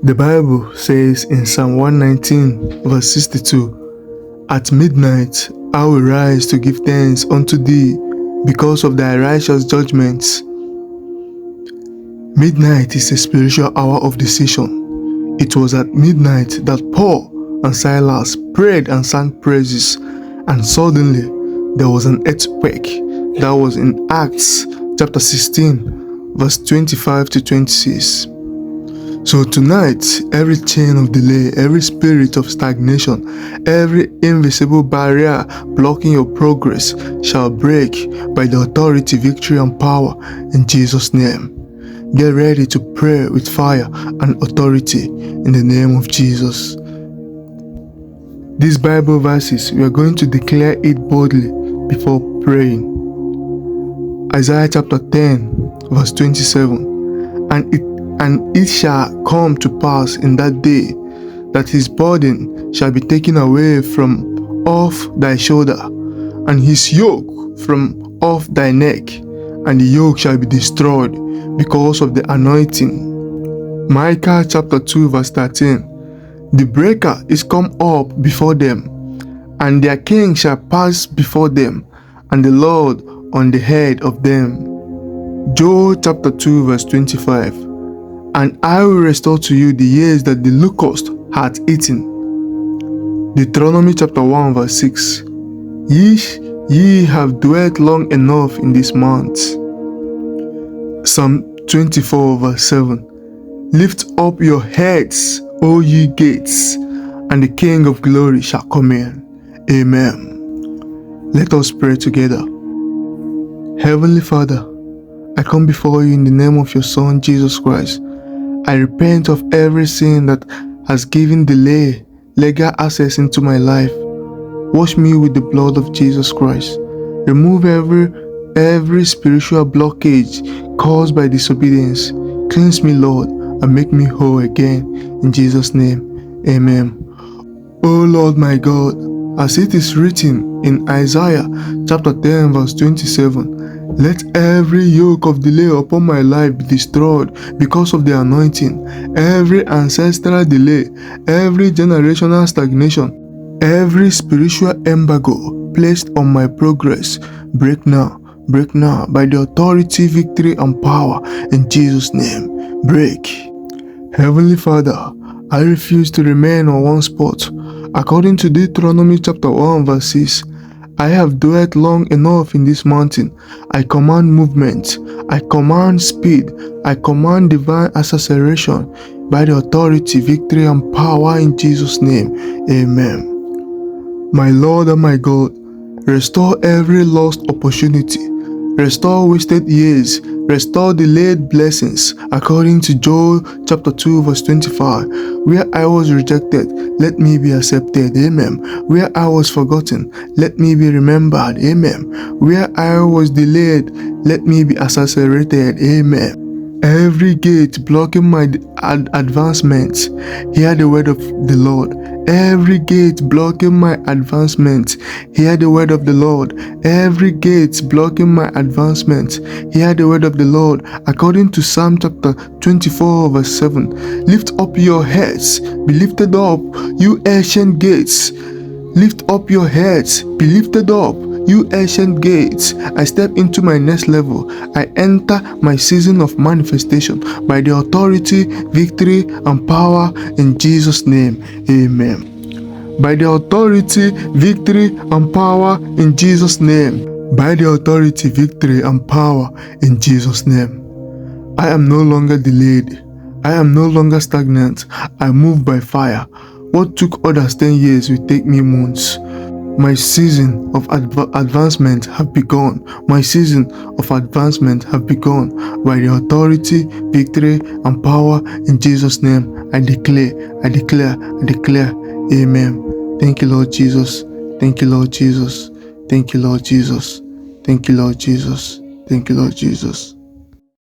The Bible says in Psalm 119 verse 62, "At midnight I will rise to give thanks unto thee because of thy righteous judgments." Midnight is a spiritual hour of decision. It was at midnight that Paul and Silas prayed and sang praises, and suddenly there was an earthquake. That was in Acts chapter 16 verse 25 to 26. So tonight, every chain of delay, every spirit of stagnation, every invisible barrier blocking your progress shall break by the authority, victory, and power in Jesus' name. Get ready to pray with fire and authority in the name of Jesus. These Bible verses, we are going to declare it boldly before praying. Isaiah chapter 10 verse 27, And it shall come to pass in that day that his burden shall be taken away from off thy shoulder, and his yoke from off thy neck, and the yoke shall be destroyed because of the anointing. Micah chapter 2 verse 13, The breaker is come up before them, and their king shall pass before them, and the Lord on the head of them. Joel chapter 2 verse 25, And I will restore to you the years that the locust hath eaten. Deuteronomy chapter 1 verse 6, Ye have dwelt long enough in this month. Psalm 24 verse 7, Lift up your heads, O ye gates, and the King of glory shall come in. Amen. Let us pray together. Heavenly Father, I come before you in the name of your Son, Jesus Christ. I repent of every sin that has given delay, legal access into my life. Wash me with the blood of Jesus Christ. Remove every spiritual blockage caused by disobedience. Cleanse me, Lord, and make me whole again. In Jesus' name, amen. O Lord my God, as it is written in Isaiah chapter 10 verse 27, let every yoke of delay upon my life be destroyed because of the anointing. Every ancestral delay, every generational stagnation, every spiritual embargo placed on my progress, break now by the authority, victory, and power in Jesus' name. Break. Heavenly Father, I refuse to remain on one spot. According to Deuteronomy chapter 1 verse 6, I have dwelt long enough in this mountain. I command movement. I command speed. I command divine acceleration by the authority, victory, and power in Jesus' name. Amen. My Lord and my God, restore every lost opportunity. Restore wasted years. Restore delayed blessings. According to Joel chapter 2 verse 25, where I was rejected, let me be accepted. Amen. Where I was forgotten, let me be remembered. Amen. Where I was delayed, let me be accelerated. Amen. Every gate blocking my advancement, hear the word of the Lord. Every gate blocking my advancement, hear the word of the Lord. Every gate blocking my advancement, hear the word of the Lord. According to Psalm chapter 24 verse 7, lift up your heads, be lifted up, you ancient gates. Lift up your heads, be lifted up, you ancient gates. I step into my next level. I enter my season of manifestation by the authority, victory, and power in Jesus' name. Amen. By the authority, victory, and power in Jesus' name. By the authority, victory, and power in Jesus' name. I am no longer delayed. I am no longer stagnant. I move by fire. What took others 10 years will take me months. My season of advancement have begun. My season of advancement have begun by the authority, victory, and power in Jesus' name. I declare. Amen. Thank you, Lord Jesus. Thank you, Lord Jesus. Thank you, Lord Jesus. Thank you, Lord Jesus. Thank you, Lord Jesus.